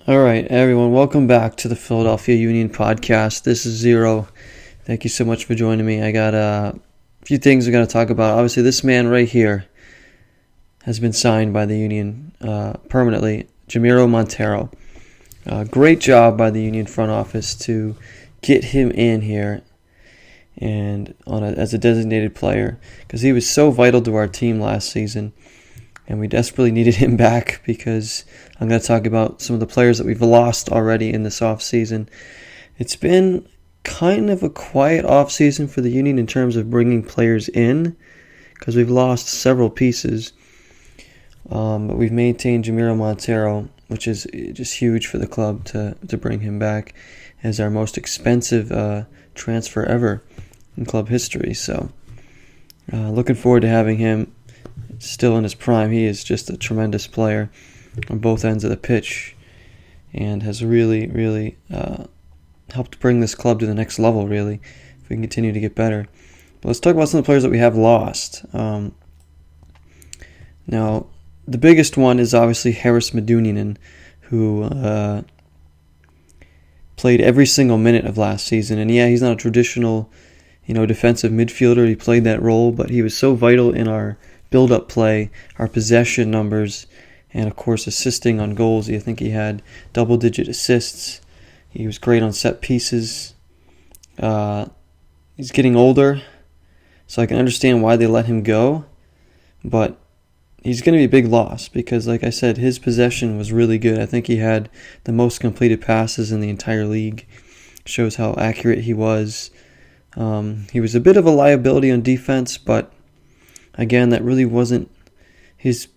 All right, everyone, welcome back to the Philadelphia Union podcast. This is Zero. Thank you so much for joining me. I got a few things we're going to talk about. Obviously, this man right here has been signed by the Union permanently, Jamiro Monteiro. Great job by the Union front office to get him in here and as a designated player, because he was so vital to our team last season. And we desperately needed him back, because I'm going to talk about some of the players that we've lost already in this offseason. It's been kind of a quiet offseason for the Union in terms of bringing players in, because we've lost several pieces. But we've maintained Jamiro Monteiro, which is just huge for the club to bring him back as our most expensive transfer ever in club history. So looking forward to having him still in his prime. He is just a tremendous player on both ends of the pitch and has really helped bring this club to the next level, really, if we can continue to get better. But let's talk about some of the players that we have lost. Now, the biggest one is obviously Haris Medunjanin, who played every single minute of last season. And yeah, he's not a traditional, defensive midfielder. He played that role, but he was so vital in our build-up play, our possession numbers, and of course assisting on goals. I think he had double-digit assists. He was great on set pieces. He's getting older, so I can understand why they let him go, but he's going to be a big loss because, like I said, his possession was really good. I think he had the most completed passes in the entire league. Shows how accurate he was. He was a bit of a liability on defense, but again, that really wasn't his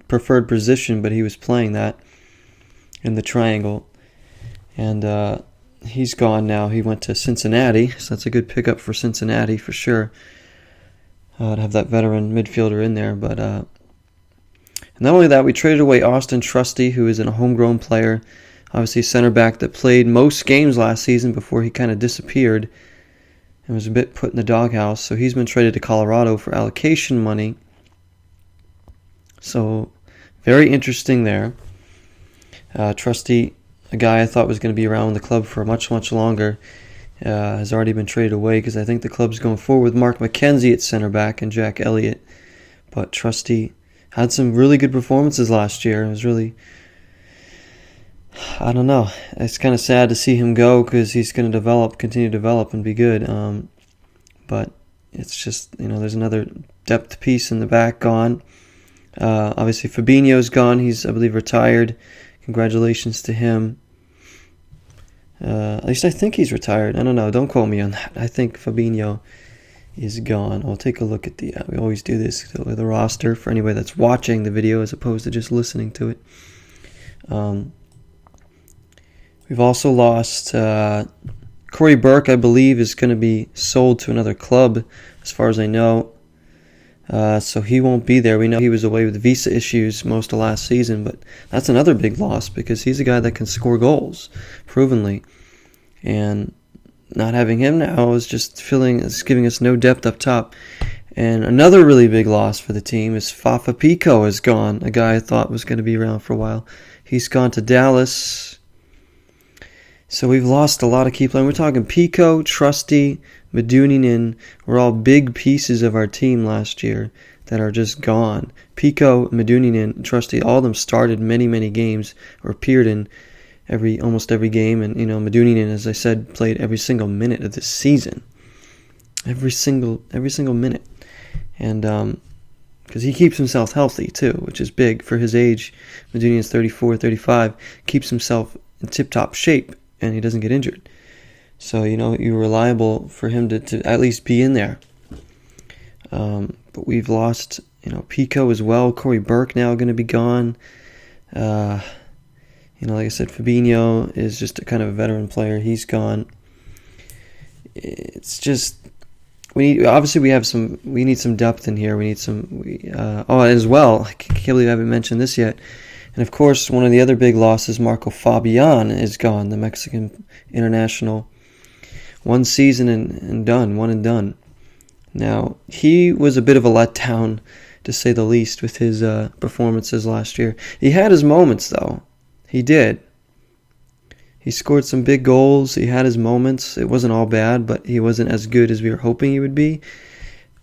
preferred position, but he was playing that in the triangle. And he's gone now. He went to Cincinnati, so that's a good pickup for Cincinnati for sure. To have that veteran midfielder in there. But not only that, we traded away Austin Trusty, who is a homegrown player. Obviously a center back that played most games last season before he kind of disappeared and was a bit put in the doghouse. So he's been traded to Colorado for allocation money. So very interesting there. Trusty, a guy I thought was going to be around the club for much longer, has already been traded away because I think the club's going forward with Mark McKenzie at center back and Jack Elliott. But Trusty had some really good performances last year. It was really, I don't know. It's kind of sad to see him go because he's going to continue to develop and be good. But it's just, there's another depth piece in the back gone. Obviously, Fabinho's gone. He's, I believe, retired. Congratulations to him. At least I think he's retired. I don't know. Don't quote me on that. I think Fabinho is gone. We'll take a look at we always do this with the roster for anybody that's watching the video as opposed to just listening to it. We've also lost Corey Burke, I believe, is going to be sold to another club as far as I know. So he won't be there. We know he was away with visa issues most of last season, but that's another big loss because he's a guy that can score goals, provenly. And not having him now is just giving us no depth up top. And another really big loss for the team is Fafa Pico is gone, a guy I thought was going to be around for a while. He's gone to Dallas. So we've lost a lot of key players. We're talking Pico, Trusty, Medunjanin were all big pieces of our team last year that are just gone. Pico, Medunjanin, Trusty, all of them started many games or appeared in almost every game. And, Medunjanin, as I said, played every single minute of this season. Every single minute. And because he keeps himself healthy, too, which is big for his age. Medunjanin's 34, 35, keeps himself in tip-top shape, and he doesn't get injured. So, you're reliable for him to at least be in there. But we've lost, Pico as well. Corey Burke now going to be gone. Like I said, Fabinho is just a kind of a veteran player. He's gone. It's just, we need some depth in here. We need as well, I can't believe I haven't mentioned this yet. And of course, one of the other big losses, Marco Fabian, is gone, the Mexican international. One season and done, one and done. Now, he was a bit of a letdown, to say the least, with his performances last year. He had his moments, though. He did. He scored some big goals. He had his moments. It wasn't all bad, but he wasn't as good as we were hoping he would be.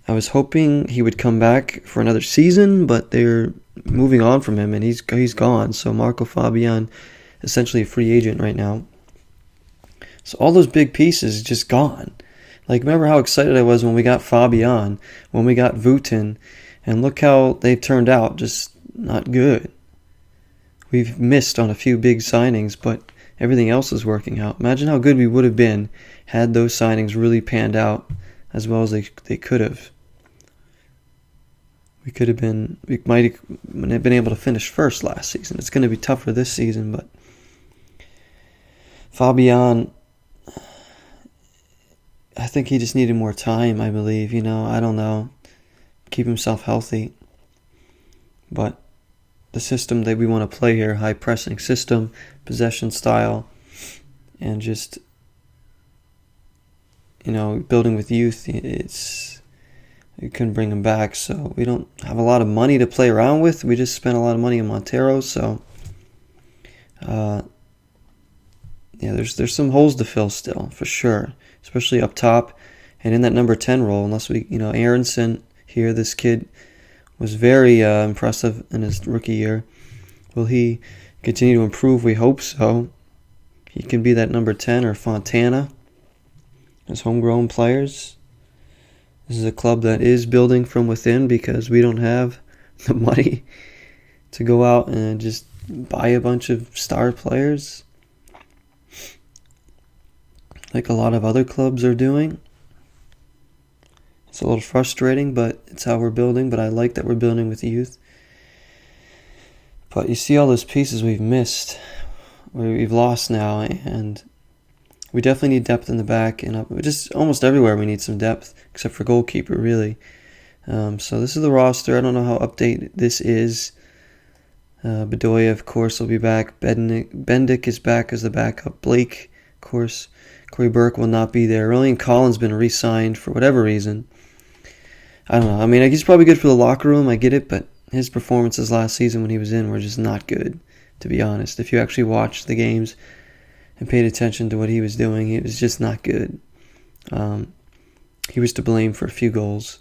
I was hoping he would come back for another season, but they're moving on from him, and he's gone. So Marco Fabian, essentially a free agent right now. So all those big pieces just gone. Like, remember how excited I was when we got Fabian, when we got Vutin, and look how they've turned out, just not good. We've missed on a few big signings, but everything else is working out. Imagine how good we would have been had those signings really panned out as well as they could have. We might have been able to finish first last season. It's going to be tougher this season, but Fabian, I think he just needed more time, I believe. I don't know. Keep himself healthy. But the system that we want to play here, high pressing system, possession style, and just, building with youth, you couldn't bring him back. So we don't have a lot of money to play around with. We just spent a lot of money on Montero, so there's some holes to fill still, for sure. Especially up top and in that number 10 role. Unless Aronson here, this kid was very impressive in his rookie year. Will he continue to improve? We hope so. He can be that number 10 or Fontana as homegrown players. This is a club that is building from within because we don't have the money to go out and just buy a bunch of star players like a lot of other clubs are doing. It's a little frustrating, but it's how we're building. But I like that we're building with youth. But you see all those pieces we've missed, we've lost now, and we definitely need depth in the back, and just almost everywhere we need some depth, except for goalkeeper, really. So this is the roster. I don't know how updated this is. Bedoya, of course, will be back. Bendik is back as the backup. Blake, of course. Corey Burke will not be there. Ryan Collins been re-signed for whatever reason. I don't know. I mean, he's probably good for the locker room. I get it, but his performances last season when he was in were just not good, to be honest. If you actually watched the games and paid attention to what he was doing, it was just not good. He was to blame for a few goals.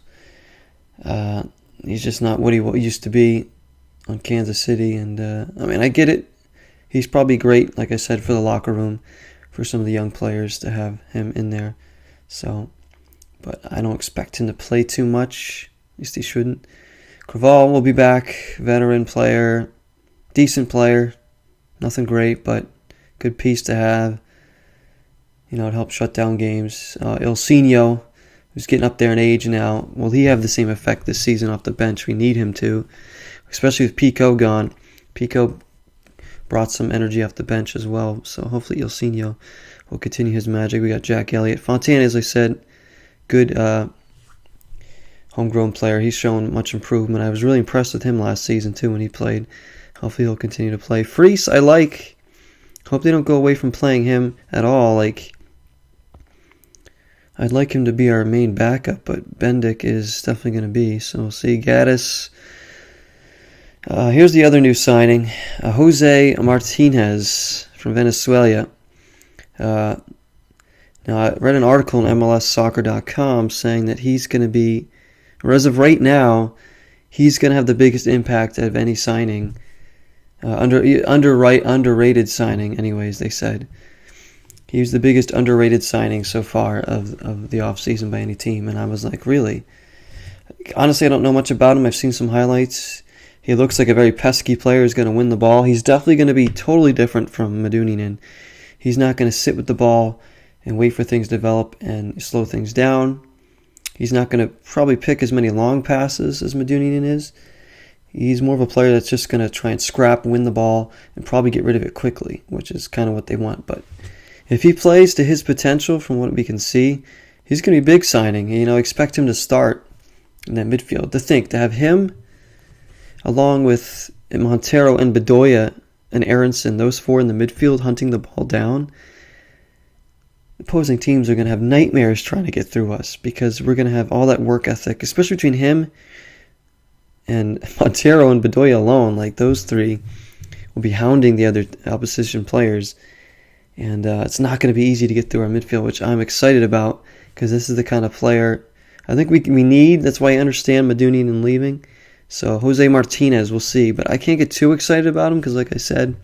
He's just not what he used to be on Kansas City. And, I get it. He's probably great, like I said, for the locker room, for some of the young players to have him in there. So, but I don't expect him to play too much. At least he shouldn't. Craval will be back. Veteran player. Decent player. Nothing great, but good piece to have. It helps shut down games. Ilsinho, who's getting up there in age now, will he have the same effect this season off the bench? We need him to, especially with Pico gone. Pico brought some energy off the bench as well, so hopefully Ilsinho will continue his magic. We got Jack Elliott. Fontana, as I said, good homegrown player. He's shown much improvement. I was really impressed with him last season, too, when he played. Hopefully he'll continue to play. Freese, I like. Hope they don't go away from playing him at all. I'd like him to be our main backup, but Bendik is definitely going to be. So we'll see. Gaddis. Here's the other new signing. Jose Martinez from Venezuela. Now, I read an article on MLSsoccer.com saying that he's going to be, or as of right now, he's going to have the biggest impact of any signing. Underrated signing, anyways, they said. He was the biggest underrated signing so far of the offseason by any team. And I was like, really? Honestly, I don't know much about him. I've seen some highlights. He looks like a very pesky player who's going to win the ball. He's definitely going to be totally different from Meduninen. He's not going to sit with the ball and wait for things to develop and slow things down. He's not going to probably pick as many long passes as Meduninen is. He's more of a player that's just going to try and scrap, win the ball, and probably get rid of it quickly, which is kind of what they want. But if he plays to his potential from what we can see, he's going to be a big signing. Expect him to start in that midfield. To have him along with Montero and Bedoya and Aronson, those four in the midfield hunting the ball down, opposing teams are going to have nightmares trying to get through us because we're going to have all that work ethic, especially between him and Montero and Bedoya alone. Those three will be hounding the other opposition players, And it's not going to be easy to get through our midfield, which I'm excited about because this is the kind of player I think we need. That's why I understand Madunian leaving. So Jose Martinez, we'll see. But I can't get too excited about him because, like I said,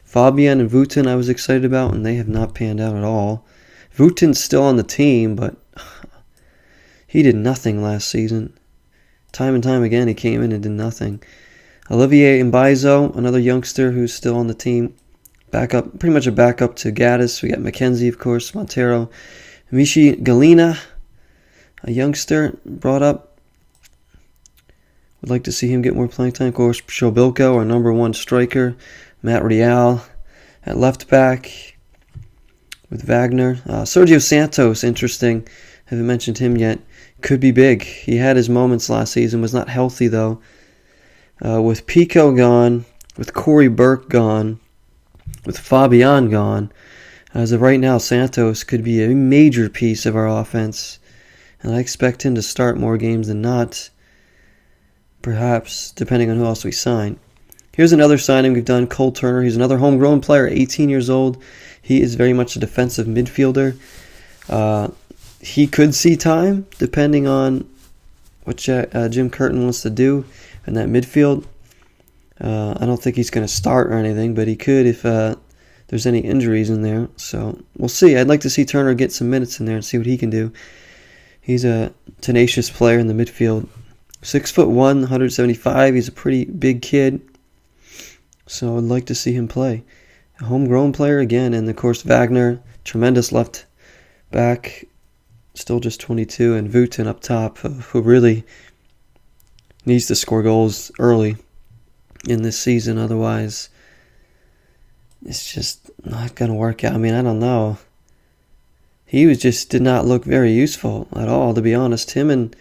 Fabian and Vutin I was excited about, and they have not panned out at all. Vutin's still on the team, but he did nothing last season. Time and time again, he came in and did nothing. Olivier Mbaizo, another youngster who's still on the team. Backup, pretty much a backup to Gaddis. We got McKenzie, of course, Montero. Michi Galina, a youngster brought up. Would like to see him get more playing time. Of course, Shobilko, our number one striker. Matt Real at left back with Wagner. Sergio Santos, interesting. Haven't mentioned him yet. Could be big. He had his moments last season. Was not healthy, though. With Pico gone, with Corey Burke gone, with Fabian gone, as of right now, Santos could be a major piece of our offense. And I expect him to start more games than not. Perhaps, depending on who else we sign. Here's another signing we've done, Cole Turner. He's another homegrown player, 18 years old. He is very much a defensive midfielder. He could see time, depending on what Jim Curtin wants to do in that midfield. I don't think he's going to start or anything, but he could if there's any injuries in there. So we'll see. I'd like to see Turner get some minutes in there and see what he can do. He's a tenacious player in the midfield. 6'1", 175. He's a pretty big kid. So I'd like to see him play. A homegrown player again, and of course Wagner, tremendous left back, still just 22, and Vutin up top, who really needs to score goals early in this season. Otherwise, it's just not going to work out. I mean, I don't know. He did not look very useful at all, to be honest. Him and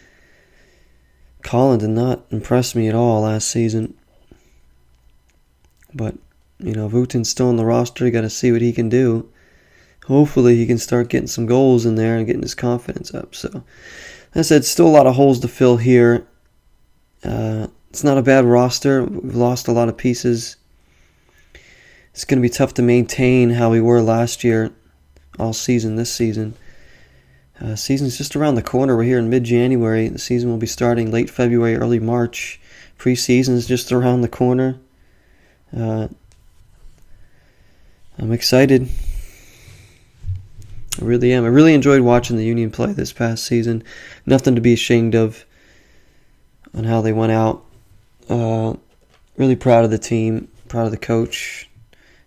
Colin did not impress me at all last season. But, Vutin's still on the roster. You got to see what he can do. Hopefully he can start getting some goals in there and getting his confidence up. So, as I said, still a lot of holes to fill here. It's not a bad roster. We've lost a lot of pieces. It's going to be tough to maintain how we were last year, all season, this season. Season's just around the corner. We're here in mid-January. The season will be starting late February, early March. Preseason's just around the corner. I'm excited. I really am. I really enjoyed watching the Union play this past season. Nothing to be ashamed of on how they went out. Really proud of the team, proud of the coach,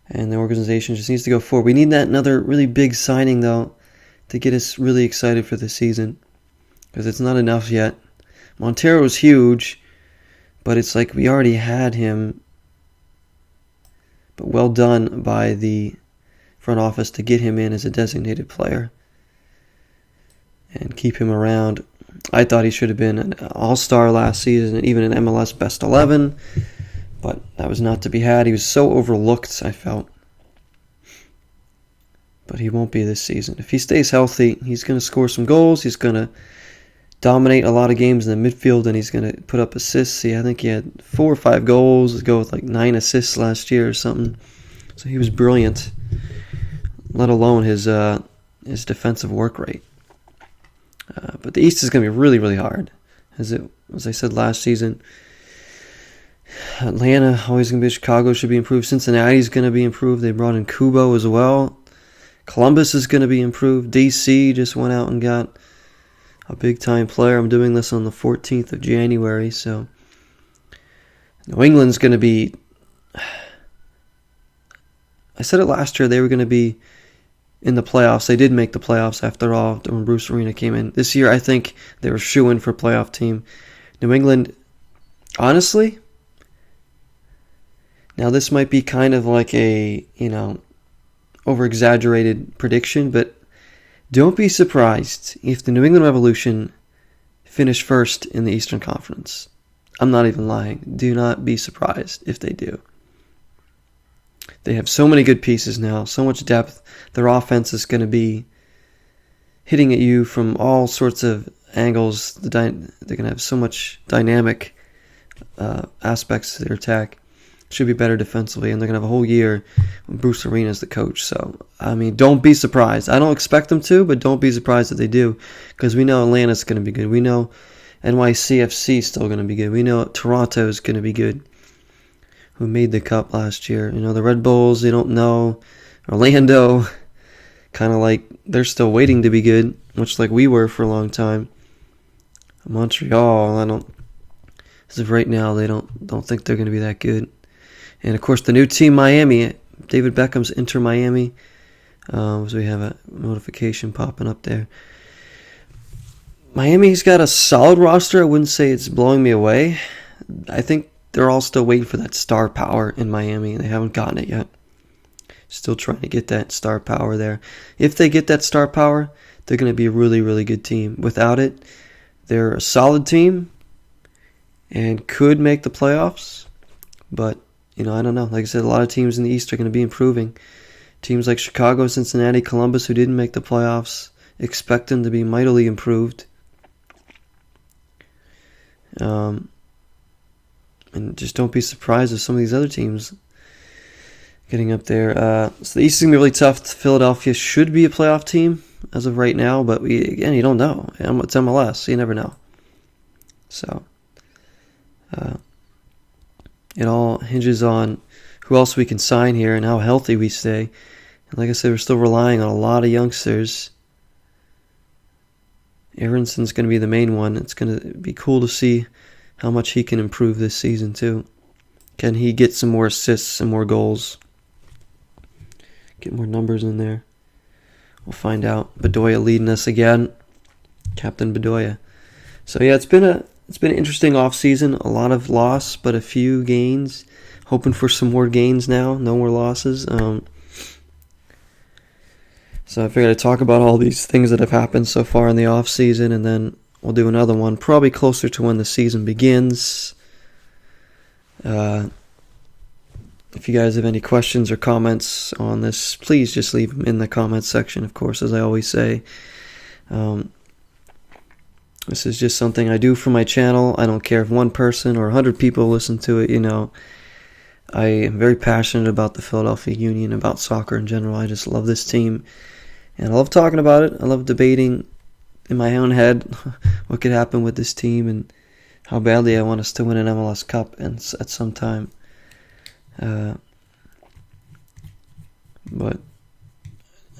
and the organization just needs to go forward. We need another really big signing, though, to get us really excited for the season, because it's not enough yet. Montero is huge, but it's like we already had him. But well done by the front office to get him in as a designated player and keep him around. I thought he should have been an all-star last season and even an MLS Best 11, but that was not to be had. He was so overlooked, I felt. But he won't be this season. If he stays healthy, he's going to score some goals. He's going to dominate a lot of games in the midfield, and he's going to put up assists. See, I think he had 4 or 5 goals. Let's go with like 9 assists last year or something. So he was brilliant, let alone his defensive work rate. But the East is going to be really, really hard. As I said last season, Atlanta always going to be. Chicago should be improved. Cincinnati's going to be improved. They brought in Kubo as well. Columbus is going to be improved. DC just went out and got a big-time player. I'm doing this on the 14th of January, so New England's going to be... I said it last year, they were going to be in the playoffs. They did make the playoffs after all when Bruce Arena came in. This year, I think they were shoo-in for a playoff team. New England, honestly, now this might be kind of like a, over-exaggerated prediction, but don't be surprised if the New England Revolution finish first in the Eastern Conference. I'm not even lying. Do not be surprised if they do. They have so many good pieces now, so much depth. Their offense is going to be hitting at you from all sorts of angles. They're going to have so much dynamic aspects to their attack. should be better defensively, and they're going to have a whole year with Bruce Arena as the coach. So, I mean, don't be surprised. I don't expect them to, but don't be surprised if they do, because we know Atlanta's going to be good. We know NYCFC is still going to be good. We know Toronto is going to be good, who made the cup last year. You know, the Red Bulls, you don't know. Orlando, kind of like they're still waiting to be good, much like we were for a long time. Montreal, as of right now, they don't think they're going to be that good. And, of course, the new team, Miami, David Beckham's Inter Miami. So we have a notification popping up there. Miami's got a solid roster. I wouldn't say it's blowing me away. I think they're all still waiting for that star power in Miami. They haven't gotten it yet. Still trying to get that star power there. If they get that star power, they're going to be a really, really good team. Without it, they're a solid team and could make the playoffs. But, you know, I don't know. Like I said, a lot of teams in the East are going to be improving. Teams like Chicago, Cincinnati, Columbus, who didn't make the playoffs, expect them to be mightily improved. And just don't be surprised if some of these other teams getting up there. So the East is going to be really tough. Philadelphia should be a playoff team as of right now, but you don't know. It's MLS, so you never know. So it all hinges on who else we can sign here and how healthy we stay. And like I said, we're still relying on a lot of youngsters. Aronson's going to be the main one. It's going to be cool to see how much he can improve this season too. Can he get some more assists and more goals? Get more numbers in there. We'll find out. Bedoya leading us again. Captain Bedoya. So yeah, it's been an interesting offseason. A lot of loss, but a few gains. Hoping for some more gains now. No more losses. So I figured I'd talk about all these things that have happened so far in the offseason, and then we'll do another one probably closer to when the season begins. If you guys have any questions or comments on this, please just leave them in the comments section, of course, as I always say. This is just something I do for my channel. I don't care if one person or 100 people listen to it, you know. I am very passionate about the Philadelphia Union, about soccer in general. I just love this team, and I love talking about it. I love debating in my own head what could happen with this team and how badly I want us to win an MLS Cup at some time. But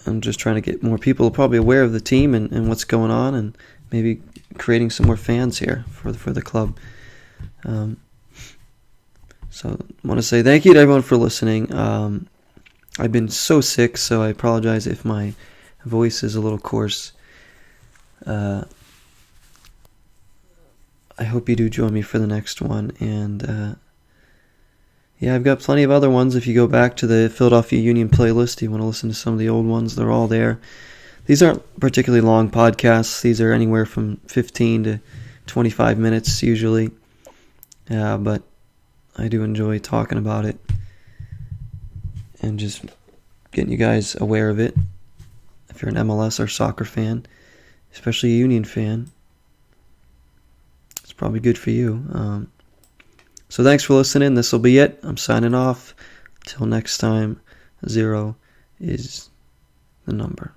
I'm just trying to get more people probably aware of the team and what's going on, and maybe creating some more fans here for the club. So I want to say thank you to everyone for listening. I've been so sick, so I apologize if my voice is a little coarse. I hope you do join me for the next one, and yeah, I've got plenty of other ones. If you go back to the Philadelphia Union playlist, you want to listen to some of the old ones, they're all there. These aren't particularly long podcasts. These are anywhere from 15 to 25 minutes usually, but I do enjoy talking about it and just getting you guys aware of it. If you're an MLS or soccer fan, especially a Union fan, it's probably good for you. So thanks for listening. This will be it. I'm signing off. Till next time, 0 is the number.